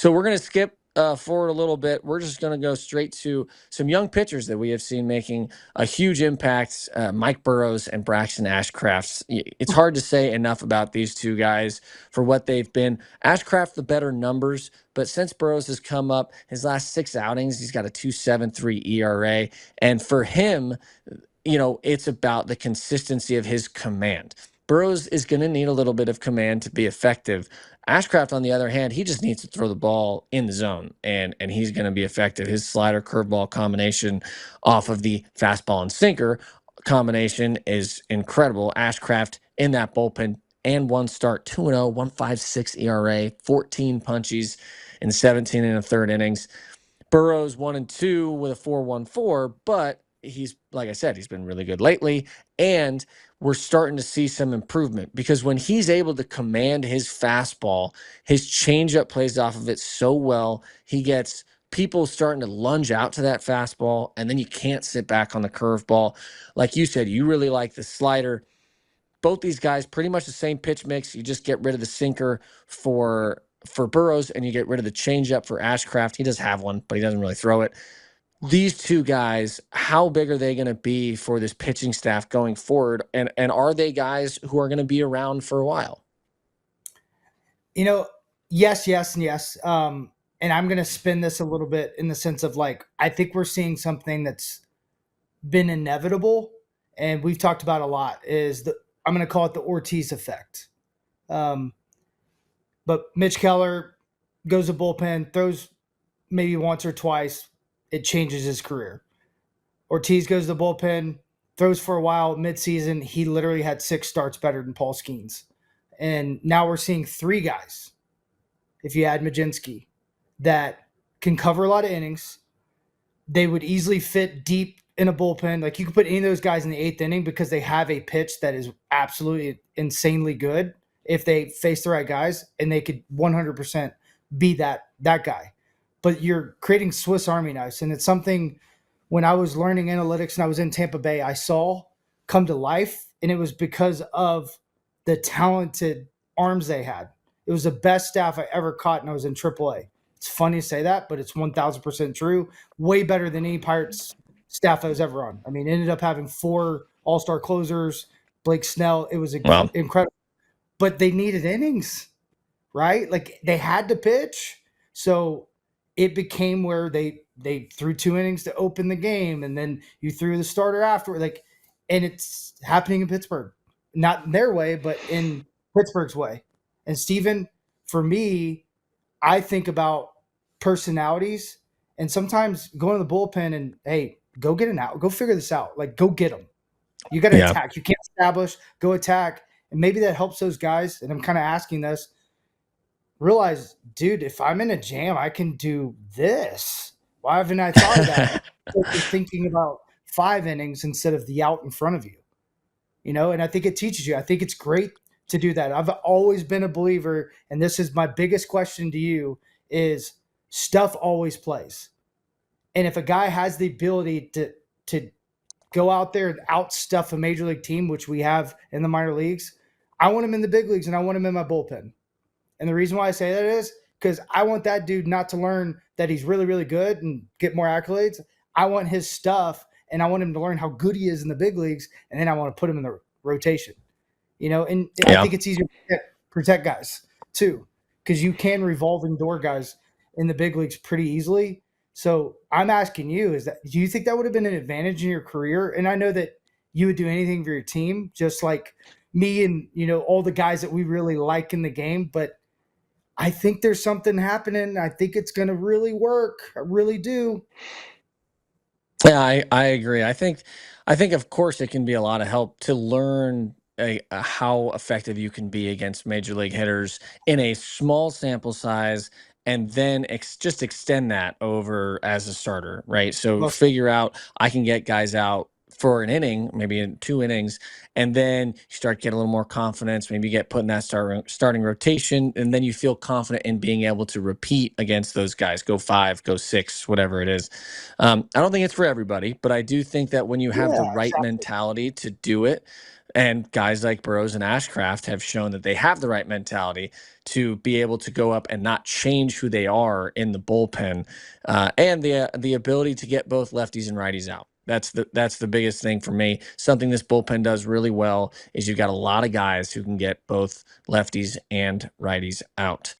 So we're going to skip forward a little bit. We're just going to go straight to some young pitchers that we have seen making a huge impact. Mike Burrows and Braxton Ashcraft. It's hard to say enough about these two guys for what they've been. Ashcraft, the better numbers, but since Burrows has come up, his last 6 outings, he's got a 2.73 ERA. And for him, it's about the consistency of his command. Burrows is going to need a little bit of command to be effective. Ashcraft, on the other hand, he just needs to throw the ball in the zone, and he's going to be effective. His slider curveball combination off of the fastball and sinker combination is incredible. Ashcraft in that bullpen and 1 start, 2-0, 1.56 ERA, 14 punchies in 17 and a third innings. Burrows 1-2 with a 4.14, but he's, like I said, he's been really good lately, and we're starting to see some improvement because when he's able to command his fastball, his changeup plays off of it so well. He gets people starting to lunge out to that fastball, and then you can't sit back on the curveball. Like you said, you really like the slider. Both these guys, pretty much the same pitch mix. You just get rid of the sinker for Burrows, and you get rid of the changeup for Ashcraft. He does have one, but he doesn't really throw it. These two guys, how big are they going to be for this pitching staff going forward? And are they guys who are going to be around for a while? Yes, and yes. And I'm going to spin this a little bit in the sense of I think we're seeing something that's been inevitable, and we've talked about a lot, I'm going to call it the Ortiz effect. But Mitch Keller goes to bullpen, throws maybe once or twice, it changes his career. Ortiz goes to the bullpen, throws for a while, midseason, he literally had 6 starts better than Paul Skeens. And now we're seeing 3 guys, if you add Majinski, that can cover a lot of innings. They would easily fit deep in a bullpen. Like you could put any of those guys in the 8th inning because they have a pitch that is absolutely insanely good if they face the right guys, and they could 100% be that guy. But you're creating Swiss Army knives, and it's something when I was learning analytics and I was in Tampa Bay, I saw come to life, and it was because of the talented arms they had. It was the best staff I ever caught, and I was in AAA. It's funny to say that, but it's 1,000% true. Way better than any Pirates staff I was ever on. I mean, ended up having 4 all-star closers, Blake Snell. It was incredible. But they needed innings, right? Like they had to pitch. So it became where they threw 2 innings to open the game, and then you threw the starter after. And it's happening in Pittsburgh. Not in their way, but in Pittsburgh's way. And Steven, for me, I think about personalities, and sometimes going to the bullpen and, hey, go get an out. Go figure this out. Go get them. You got to attack. You can't establish. Go attack. And maybe that helps those guys, and I'm kind of asking this, realize, dude, if I'm in a jam, I can do this. Why haven't I thought of that? You're thinking about 5 innings instead of the out in front of you. And I think it teaches you. I think it's great to do that. I've always been a believer, and this is my biggest question to you, is stuff always plays. And if a guy has the ability to go out there and outstuff a major league team, which we have in the minor leagues, I want him in the big leagues, and I want him in my bullpen. And the reason why I say that is because I want that dude not to learn that he's really, really good and get more accolades. I want his stuff, and I want him to learn how good he is in the big leagues, and then I want to put him in the rotation. And I think it's easier to protect guys too, because you can revolving door guys in the big leagues pretty easily. So I'm asking you, do you think that would have been an advantage in your career? And I know that you would do anything for your team, just like me and, all the guys that we really like in the game. But I think there's something happening. I think it's going to really work. I really do. Yeah, I agree. I think of course it can be a lot of help to learn how effective you can be against major league hitters in a small sample size, and then just extend that over as a starter, right? So figure out I can get guys out for an inning, maybe in 2 innings, and then you start getting a little more confidence. Maybe you get put in that starting rotation, and then you feel confident in being able to repeat against those guys. Go 5, go 6, whatever it is. I don't think it's for everybody, but I do think that when you have the right mentality to do it, And guys like Burrows and Ashcraft have shown that they have the right mentality to be able to go up and not change who they are in the bullpen, and the ability to get both lefties and righties out. That's the biggest thing for me. Something this bullpen does really well is you've got a lot of guys who can get both lefties and righties out.